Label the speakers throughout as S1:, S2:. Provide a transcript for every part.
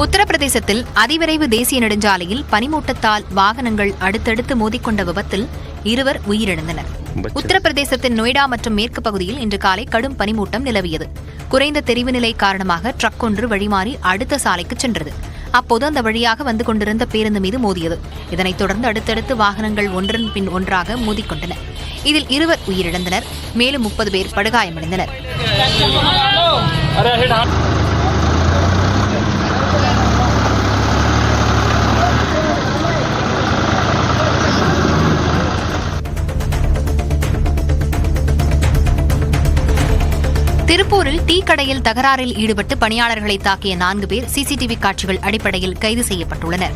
S1: உத்தரப்பிரதேசத்தில் அதிவிரைவு தேசிய நெடுஞ்சாலையில் பனிமூட்டத்தால் வாகனங்கள் அடுத்தடுத்து மோதிக்கொண்ட விபத்தில் 2 உயிரிழந்தனர். உத்தரப்பிரதேசத்தின் நொய்டா மற்றும் மேற்கு பகுதியில் இன்று காலை கடும் பனிமூட்டம் நிலவியது. குறைந்த தெரிவு நிலை காரணமாக ட்ரக் ஒன்று வழிமாறி அடுத்த சாலைக்கு சென்றது. அப்போது அந்த வழியாக வந்து கொண்டிருந்த பேருந்து மீது மோதியது. இதனைத் தொடர்ந்து அடுத்தடுத்து வாகனங்கள் ஒன்றன் பின் ஒன்றாக மோதிக்கொண்டன. இதில் 2 உயிரிழந்தனர். மேலும் 30 பேர் படுகாயமடைந்தனர். திருப்பூரில் டீ கடையில் தகராறில் ஈடுபட்டு பணியாளர்களை தாக்கிய 4 பேர் சிசிடிவி காட்சிகள் அடிப்படையில் கைது செய்யப்பட்டுள்ளனர்.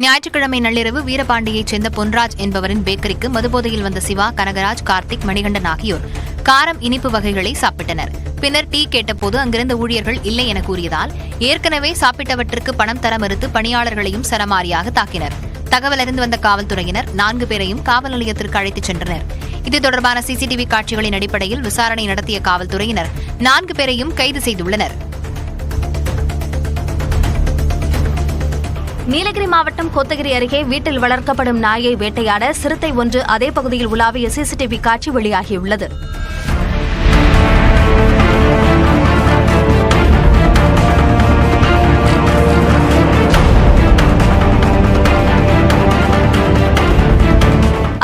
S1: ஞாயிற்றுக்கிழமை நள்ளிரவு வீரபாண்டியைச் சேர்ந்த பொன்ராஜ் என்பவரின் பேக்கரிக்கு மதுபோதையில் வந்த சிவா, கனகராஜ், கார்த்திக், மணிகண்டன் ஆகியோர் காரம் இனிப்பு வகைகளை சாப்பிட்டனர். பின்னர் டீ கேட்டபோது அங்கிருந்த ஊழியர்கள் இல்லை என கூறியதால் ஏற்கனவே சாப்பிட்டவற்றுக்கு பணம் தர மறுத்து பணியாளர்களையும் சரமாரியாக தாக்கினர். தகவல் அறிந்து வந்த காவல்துறையினர் 4 பேரையும் காவல் நிலையத்திற்கு அழைத்துச் சென்றனர். இது தொடர்பான சிசிடிவி காட்சிகளின் அடிப்படையில் விசாரணை நடத்திய காவல்துறையினர் 4 பேரையும் கைது செய்துள்ளனர்.
S2: நீலகிரி மாவட்டம் கோத்தகிரி அருகே வீட்டில் வளர்க்கப்படும் நாயை வேட்டையாட சிறுத்தை ஒன்று அதே பகுதியில் உலாவிய சிசிடிவி காட்சி வெளியாகியுள்ளது.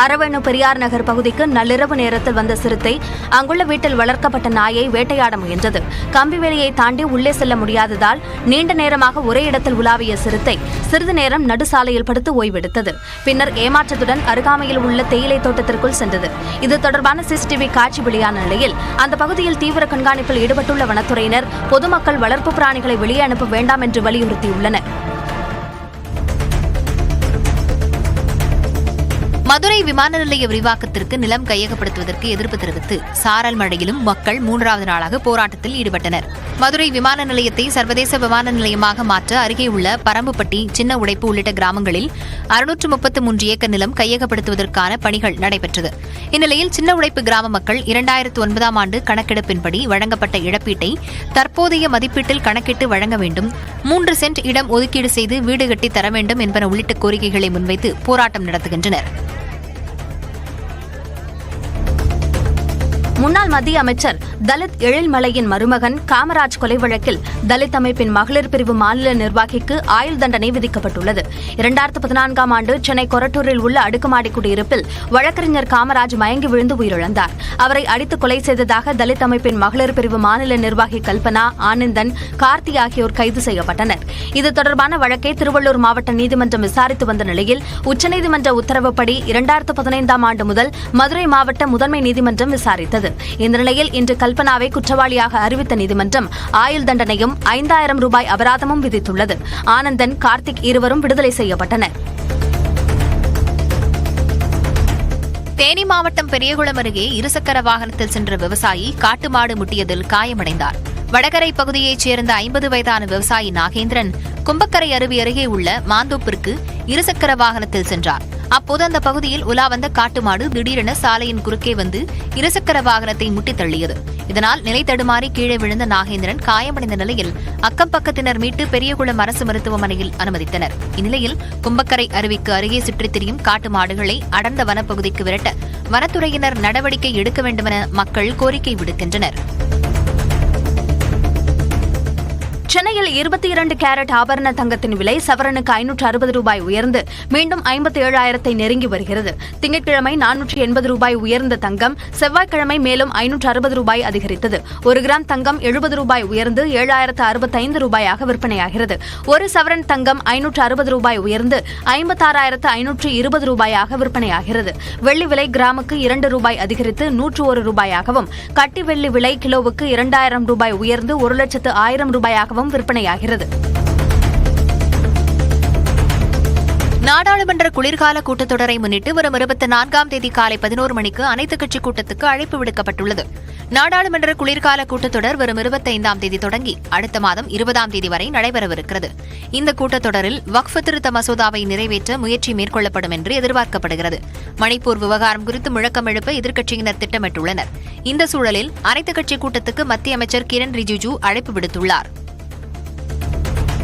S2: அரவணு பெரியார் நகர் பகுதிக்கு நள்ளிரவு நேரத்தில் வந்த சிறுத்தை அங்குள்ள வீட்டில் வளர்க்கப்பட்ட நாயை வேட்டையாட முயன்றது. கம்பி வேலியை தாண்டி உள்ளே செல்ல முடியாததால் நீண்ட நேரமாக ஒரே இடத்தில் உலாவிய சிறுத்தை சிறிது நேரம் நடுசாலையில் படுத்து ஓய்வெடுத்தது. பின்னர் ஏமாற்றத்துடன் அருகாமையில் உள்ள தேயிலை தோட்டத்திற்குள் சென்றது. இது தொடர்பான சிசிடிவி காட்சி வெளியான நிலையில் அந்த பகுதியில் தீவிர கண்காணிப்பில் ஈடுபட்டுள்ள வனத்துறையினர் பொதுமக்கள் வளர்ப்பு பிராணிகளை வெளியே அனுப்ப வேண்டாம் என்று வலியுறுத்தியுள்ளனர்.
S1: மதுரை விமான நிலைய விரிவாக்கத்திற்கு நிலம் கையகப்படுத்துவதற்கு எதிர்ப்பு தெரிவித்து சாரல் மழையிலும் மக்கள் 3வது நாளாக போராட்டத்தில் ஈடுபட்டனர். மதுரை விமான நிலையத்தை சர்வதேச விமான நிலையமாக மாற்ற அருகே உள்ள பரம்புப்பட்டி, சின்ன உடைப்பு உள்ளிட்ட கிராமங்களில் 633 ஏக்கர் நிலம் கையகப்படுத்துவதற்கான பணிகள் நடைபெற்றது. இந்நிலையில் சின்ன உடைப்பு கிராம மக்கள் 2009ஆம் ஆண்டு கணக்கெடுப்பின்படி வழங்கப்பட்ட இழப்பீட்டை தற்போதைய மதிப்பீட்டில் கணக்கிட்டு வழங்க வேண்டும், 3 சென்ட் இடம் ஒதுக்கீடு செய்து வீடு கட்டி தர வேண்டும் என்பன உள்ளிட்ட கோரிக்கைகளை முன்வைத்து போராட்டம் நடத்துகின்றனர்.
S2: முன்னாள் மத்திய அமைச்சர் தலித் எழில்மலையின் மருமகன் காமராஜ் கொலை வழக்கில் தலித் அமைப்பின் மகளிர் பிரிவு மாநில நிர்வாகிக்கு ஆயுள் தண்டனை விதிக்கப்பட்டுள்ளது. 2014ஆம் ஆண்டு சென்னை கொரட்டூரில் உள்ள அடுக்குமாடி குடியிருப்பில் வழக்கறிஞர் காமராஜ் மயங்கி விழுந்து உயிரிழந்தார். அவரை அடித்து கொலை செய்ததாக தலித் அமைப்பின் மகளிர் பிரிவு மாநில நிர்வாகி கல்பனா, ஆனந்தன், கார்த்தி ஆகியோர் கைது செய்யப்பட்டனர். இது தொடர்பான வழக்கை திருவள்ளூர் மாவட்ட நீதிமன்றம் விசாரித்து வந்த நிலையில் உச்சநீதிமன்ற உத்தரவுப்படி 2015ஆம் ஆண்டு முதல் மதுரை மாவட்ட முதன்மை நீதிமன்றம் விசாரித்தது. இந்த நிலையில் இன்று கல்பனாவை குற்றவாளியாக அறிவித்த நீதிமன்றம் ஆயுள் தண்டனையும் 5000 ரூபாய் அபராதமும் விதித்துள்ளது. ஆனந்தன், கார்த்திக் இருவரும் விடுதலை செய்யப்பட்டனர்.
S1: தேனி மாவட்டம் பெரியகுளம் அருகே இருசக்கர வாகனத்தில் சென்ற விவசாயி காட்டு மாடு முட்டியதில் காயமடைந்தார். வடகரை பகுதியைச் சேர்ந்த 50 வயதான விவசாயி நாகேந்திரன் கும்பக்கரை அருவி அருகே உள்ள மாந்தோப்பிற்கு இருசக்கர வாகனத்தில் சென்றார். அப்போது அந்த பகுதியில் உலா வந்த காட்டு மாடு திடீரென சாலையின் குறுக்கே வந்து இருசக்கர வாகனத்தை முட்டித் தள்ளியது. இதனால் நிலை தடுமாறி கீழே விழுந்த நாகேந்திரன் காயமடைந்த நிலையில் அக்கம் பக்கத்தினர் மீட்டு பெரியகுளம் அரசு மருத்துவமனையில் அனுமதித்தனர். இந்நிலையில் கும்பக்கரை அருவிக்கு அருகே சுற்றித் திரியும் காட்டு மாடுகளை அடர்ந்த வனப்பகுதிக்கு விரட்ட வனத்துறையினர் நடவடிக்கை எடுக்க வேண்டுமென மக்கள் கோரிக்கை விடுக்கின்றனர்.
S2: சென்னையில் 22 கேரட் ஆபரண தங்கத்தின் விலை சவரனுக்கு 560 ரூபாய் உயர்ந்து மீண்டும் 57,000 நெருங்கி வருகிறது. திங்கட்கிழமை 480 ரூபாய் உயர்ந்த தங்கம் செவ்வாய்க்கிழமை மேலும் 560 ரூபாய் அதிகரித்தது. 1 கிராம் தங்கம் 70 ரூபாய் உயர்ந்து 7,065 ரூபாயாக விற்பனையாகிறது. 1 சவரன் தங்கம் 560 ரூபாய் உயர்ந்து 56,520 ரூபாயாக விற்பனையாகிறது. வெள்ளி விலை கிராமுக்கு 2 ரூபாய் அதிகரித்து 101 ரூபாயாகவும், கட்டி வெள்ளி விலை கிலோவுக்கு 2,000 ரூபாய் உயர்ந்து 1,00,000 ரூபாயாகவும் விற்பனையாகிறது.
S1: நாடாளுமன்ற குளிர்கால கூட்டத்தொடரை முன்னிட்டு வரும் 24ஆம் தேதி காலை 11 மணிக்கு அனைத்துக் கட்சி கூட்டத்துக்கு அழைப்பு விடுக்கப்பட்டுள்ளது. நாடாளுமன்ற குளிர்கால கூட்டத்தொடர் வரும் 25ஆம் தேதி தொடங்கி அடுத்த மாதம் 20ஆம் தேதி வரை நடைபெறவிருக்கிறது. இந்த கூட்டத்தொடரில் வக்ஃப் திருத்த மசோதாவை நிறைவேற்ற முயற்சி மேற்கொள்ளப்படும் என்று எதிர்பார்க்கப்படுகிறது. மணிப்பூர் விவகாரம் குறித்து முழக்கம் எழுப்ப எதிர்க்கட்சியினர் திட்டமிட்டுள்ளனர். இந்த சூழலில் அனைத்துக் கட்சி கூட்டத்துக்கு மத்திய அமைச்சர் கிரண் ரிஜிஜூ அழைப்பு விடுத்துள்ளார்.